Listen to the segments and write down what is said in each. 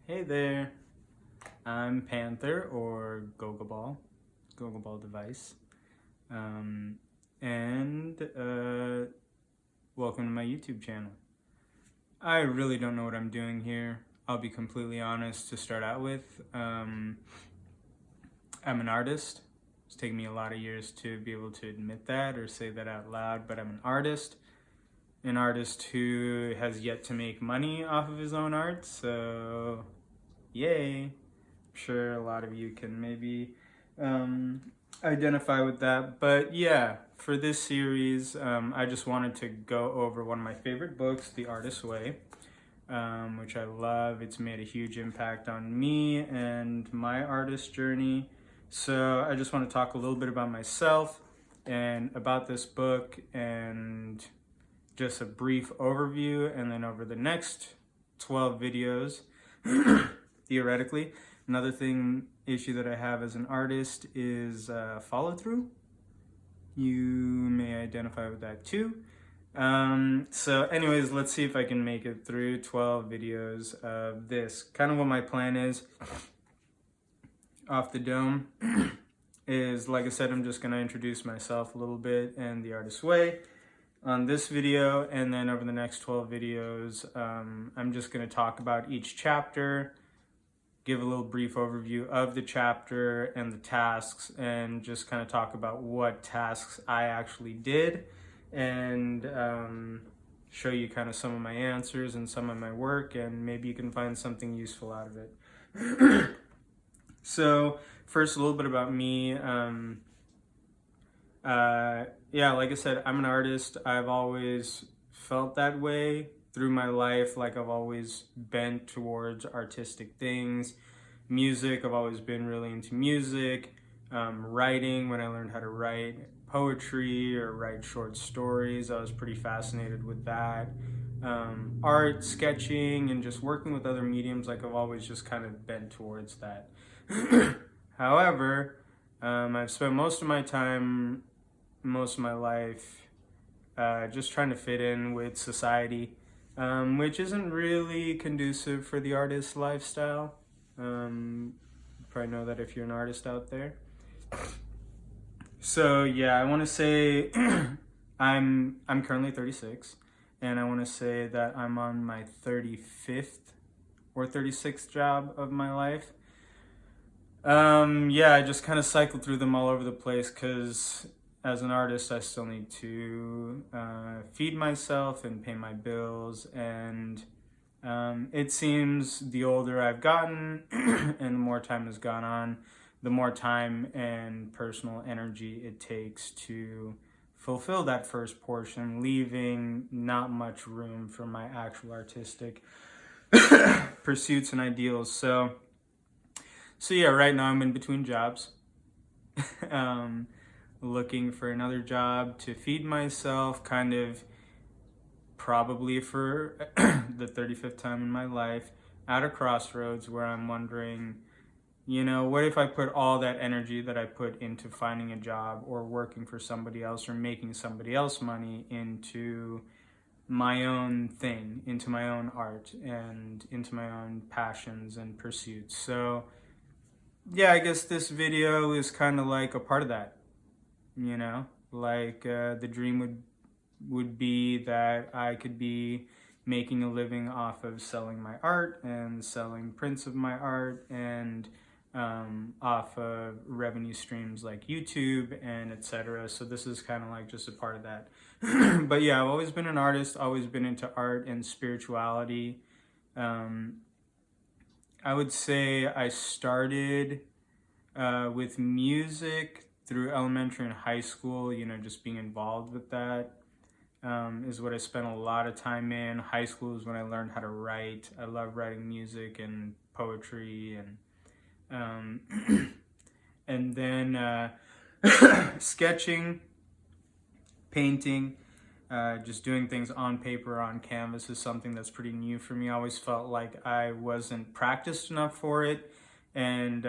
Hey there, I'm Panther or Gogoball device, um, and welcome to my YouTube channel. I really don't know what I'm doing here. I'll be completely honest to start out with. I'm an artist. It's taken me a lot of years to be able to admit that or say that out loud, but I'm an artist who has yet to make money off of his own art, so yay. I'm sure a lot of you can maybe identify with that. But yeah, for this series, I just wanted to go over one of my favorite books, The Artist's Way, which I love. It's made a huge impact on me and my artist journey. So I just want to talk a little bit about myself and about this book and just a brief overview, and then over the next 12 videos, theoretically, another issue that I have as an artist is follow through. You may identify with that too. So anyways, let's see if I can make it through 12 videos of this. Kind of what my plan is off the dome is, like I said, I'm just going to introduce myself a little bit and The Artist's Way on this video, and then over the next 12 videos, I'm just going to talk about each chapter, give a little brief overview of the chapter and the tasks, and just kind of talk about what tasks I actually did, and show you kind of some of my answers and some of my work, and maybe you can find something useful out of it. So first, a little bit about me. Yeah, like I said, I'm an artist. I've always felt that way through my life. Like, I've always bent towards artistic things. Music, I've always been really into music. Writing, when I learned how to write poetry or write short stories, I was pretty fascinated with that. Art, sketching, and just working with other mediums, like, I've always just kind of bent towards that. However, I've spent most of my time, most of my life, just trying to fit in with society, which isn't really conducive for the artist lifestyle. You probably know that if you're an artist out there. So yeah, I want to say I'm currently 36, and I want to say that I'm on my 35th or 36th job of my life. Yeah, I just kind of cycled through them all over the place because as an artist, I still need to feed myself and pay my bills. And it seems the older I've gotten and the more time has gone on, the more time and personal energy it takes to fulfill that first portion, leaving not much room for my actual artistic pursuits and ideals. So yeah, right now I'm in between jobs, looking for another job to feed myself, kind of probably for the 35th time in my life, at a crossroads where I'm wondering, what if I put all that energy that I put into finding a job or working for somebody else or making somebody else money into my own thing, into my own art and into my own passions and pursuits. So yeah, I guess this video is kind of like a part of that, like the dream would be that I could be making a living off of selling my art and selling prints of my art, and off of revenue streams like YouTube and etc. So this is kind of like just a part of that. But yeah, I've always been an artist, always been into art and spirituality. I would say I started with music through elementary and high school, just being involved with that is what I spent a lot of time in. High school is when I learned how to write. I love writing music and poetry and then sketching, painting, just doing things on paper, on canvas is something that's pretty new for me. I always felt like I wasn't practiced enough for it. And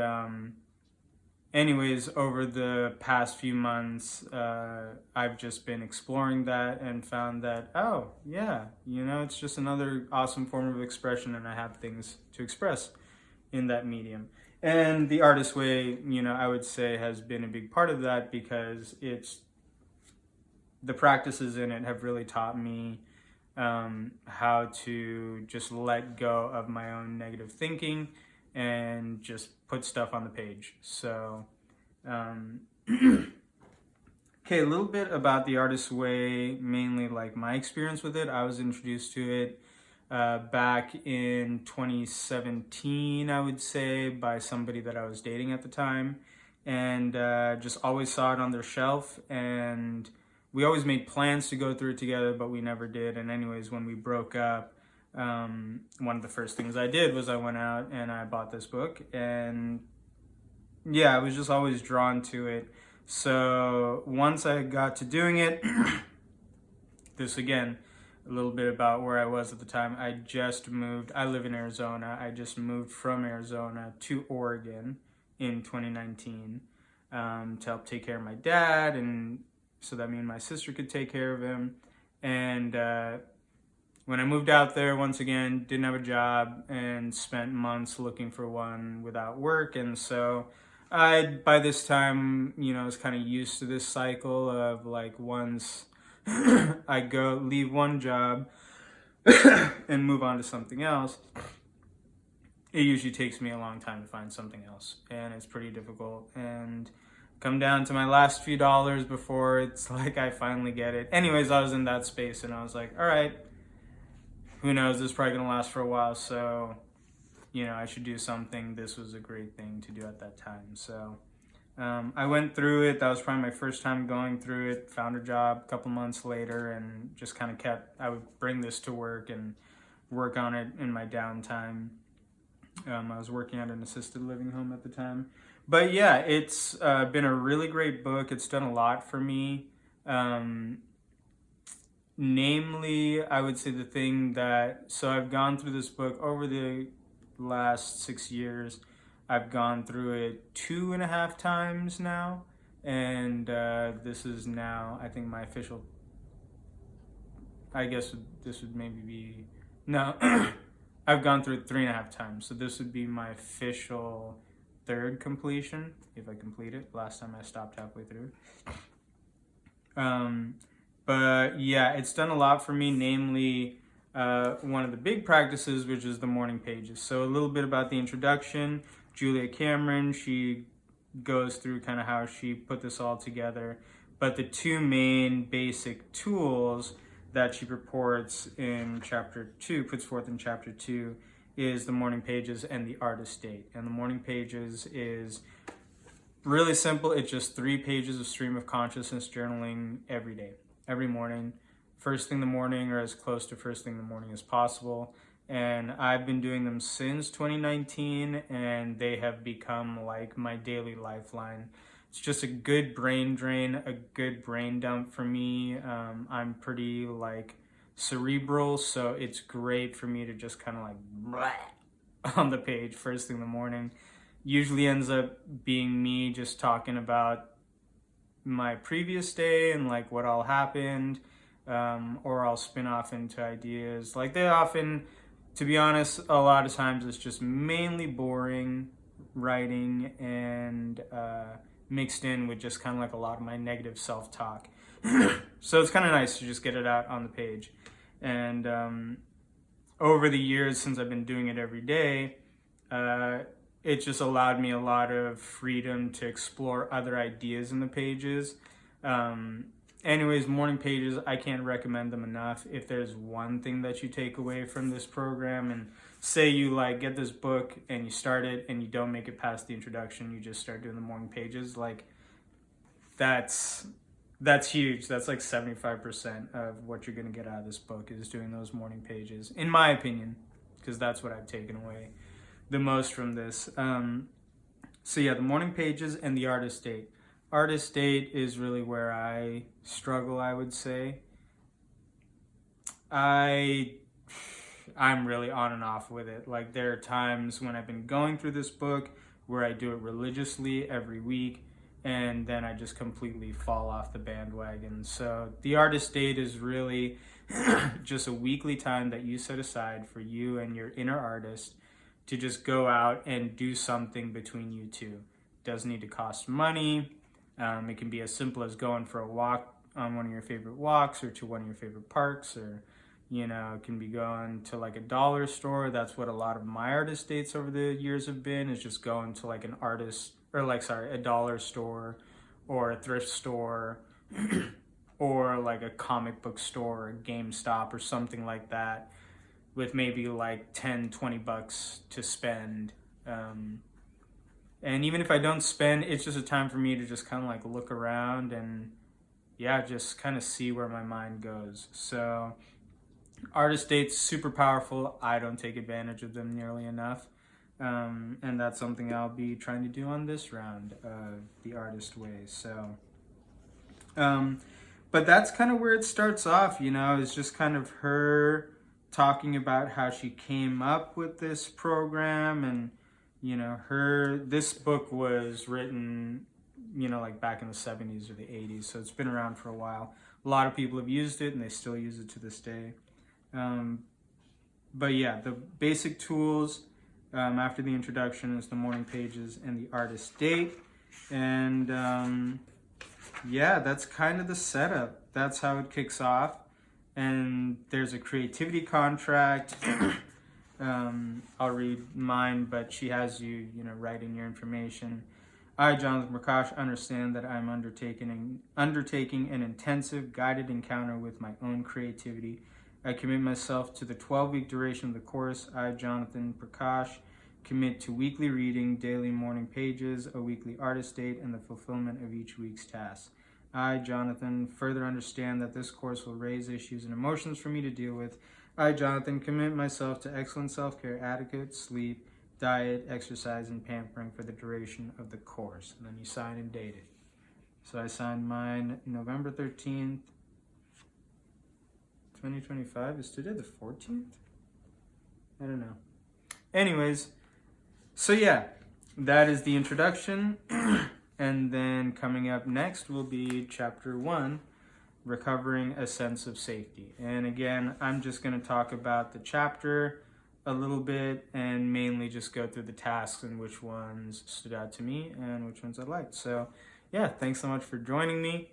anyways, over the past few months, I've just been exploring that and found that, oh, yeah, it's just another awesome form of expression, and I have things to express. in that medium. And the Artist Way, I would say has been a big part of that, because the practices in it have really taught me how to just let go of my own negative thinking and just put stuff on the page. So, okay, a little bit about the Artist's Way, mainly like my experience with it. I was introduced to it back in 2017, I would say, by somebody that I was dating at the time, and just always saw it on their shelf, and we always made plans to go through it together, but we never did. And anyways, when we broke up, one of the first things I did was I went out and I bought this book, and yeah, I was just always drawn to it. So once I got to doing it, this again, a little bit about where I was at the time. I just moved. I live in Arizona. I just moved from Arizona to Oregon in 2019 to help take care of my dad, and so that me and my sister could take care of him. And when I moved out there, once again, didn't have a job and spent months looking for one without work. And so by this time, was kind of used to this cycle of like, once I leave one job and move on to something else, it usually takes me a long time to find something else, and it's pretty difficult, and come down to my last few dollars before it's like I finally get it. Anyways, I was in that space, and I was like, all right, who knows, this is probably gonna last for a while, so I should do something. This was a great thing to do at that time. So I went through it. That was probably my first time going through it. Found a job a couple months later, and just kind of I would bring this to work and work on it in my downtime. I was working at an assisted living home at the time. But yeah, it's been a really great book. It's done a lot for me. Namely, I would say the thing so I've gone through this book over the last 6 years. I've gone through it 2.5 times now, and this is now, I think, my official, I guess this would maybe be, no, I've gone through it 3.5 times, so this would be my official third completion, if I complete it. Last time I stopped halfway through. But yeah, it's done a lot for me, namely one of the big practices, which is the morning pages. So a little bit about the introduction. Julia Cameron, she goes through kind of how she put this all together. But the two main basic tools that she purports in chapter 2, puts forth in chapter 2, is the morning pages and the artist date. And the morning pages is really simple. It's just 3 pages of stream of consciousness journaling every day, every morning, first thing in the morning, or as close to first thing in the morning as possible. And I've been doing them since 2019, and they have become like my daily lifeline. It's just a good brain drain, a good brain dump for me. I'm pretty like cerebral, so it's great for me to just kind of like on the page first thing in the morning. Usually ends up being me just talking about my previous day and like what all happened, or I'll spin off into ideas. Like they often, to be honest, a lot of times it's just mainly boring writing and mixed in with just kind of like a lot of my negative self-talk. So it's kind of nice to just get it out on the page. And over the years, since I've been doing it every day, it just allowed me a lot of freedom to explore other ideas in the pages. Anyways, morning pages, I can't recommend them enough. If there's one thing that you take away from this program, and say you like get this book and you start it and you don't make it past the introduction, you just start doing the morning pages, like that's huge. That's like 75% of what you're going to get out of this book is doing those morning pages, in my opinion, because that's what I've taken away the most from this. So yeah, the morning pages and the artist date. Artist date is really where I struggle, I would say. I'm really on and off with it. Like there are times when I've been going through this book where I do it religiously every week, and then I just completely fall off the bandwagon. So the artist date is really just a weekly time that you set aside for you and your inner artist to just go out and do something between you two. Doesn't need to cost money. It can be as simple as going for a walk on one of your favorite walks, or to one of your favorite parks, or it can be going to like a dollar store. That's what a lot of my artist dates over the years have been, is just going to like an artist, or like, sorry, a dollar store or a thrift store or like a comic book store, or GameStop or something like that, with maybe like 10-20 bucks to spend. And even if I don't spend, it's just a time for me to just kind of like look around and just kind of see where my mind goes. So artist dates, super powerful. I don't take advantage of them nearly enough. And that's something I'll be trying to do on this round of the Artist Way. So, but that's kind of where it starts off, is just kind of her talking about how she came up with this program. And this book was written, like back in the 70s or the 80s, so it's been around for a while. A lot of people have used it, and they still use it to this day. But yeah, the basic tools after the introduction is the morning pages and the artist date. And that's kind of the setup. That's how it kicks off. And there's a creativity contract. I'll read mine, but she has you, write in your information. I, Jonathan Prakash, understand that I'm undertaking an intensive guided encounter with my own creativity. I commit myself to the 12-week duration of the course. I, Jonathan Prakash, commit to weekly reading, daily morning pages, a weekly artist date, and the fulfillment of each week's task. I, Jonathan, further understand that this course will raise issues and emotions for me to deal with. I, Jonathan, commit myself to excellent self-care, adequate sleep, diet, exercise, and pampering for the duration of the course. And then you sign and date it. So I signed mine November 13th, 2025. Is today the 14th? I don't know. Anyways, so yeah, that is the introduction. And then coming up next will be chapter 1, Recovering a Sense of Safety. And again, I'm just going to talk about the chapter a little bit and mainly just go through the tasks and which ones stood out to me and which ones I liked. So yeah, thanks so much for joining me.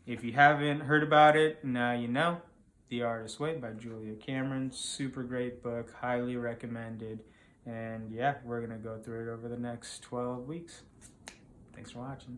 If you haven't heard about it, now you know. The Artist Way by Julia Cameron. Super great book, highly recommended. And yeah, we're going to go through it over the next 12 weeks. Thanks for watching.